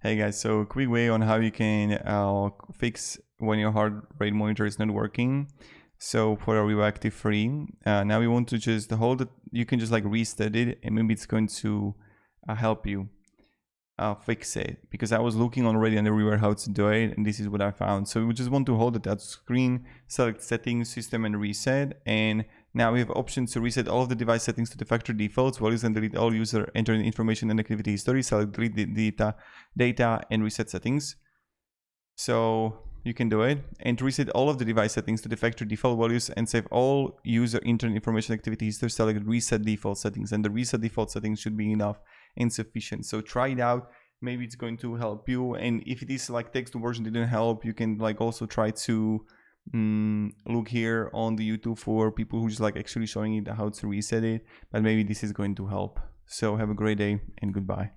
Hey guys, so quick way on how you can fix when your heart rate monitor is not working. So for a Vivoactive free, now we want to just hold it. You can just like reset it, and maybe it's going to help you fix it. Because I was looking already on the Vivo how to do it, and this is what I found. So we just want to hold the touch screen, select settings, system, and reset. And now we have options to reset all of the device settings to the factory defaults, values, and delete all user entered information and activity history. Select delete the data and reset settings. So you can do it, and to reset all of the device settings to the factory default values and save all user entered information activity history, select reset default settings, and the reset default settings should be enough and sufficient. So try it out. Maybe it's going to help you. And if it is like text version didn't help, you can like also try to look here on the YouTube for people who just like actually showing it how to reset it. But maybe this is going to help. So have a great day and goodbye.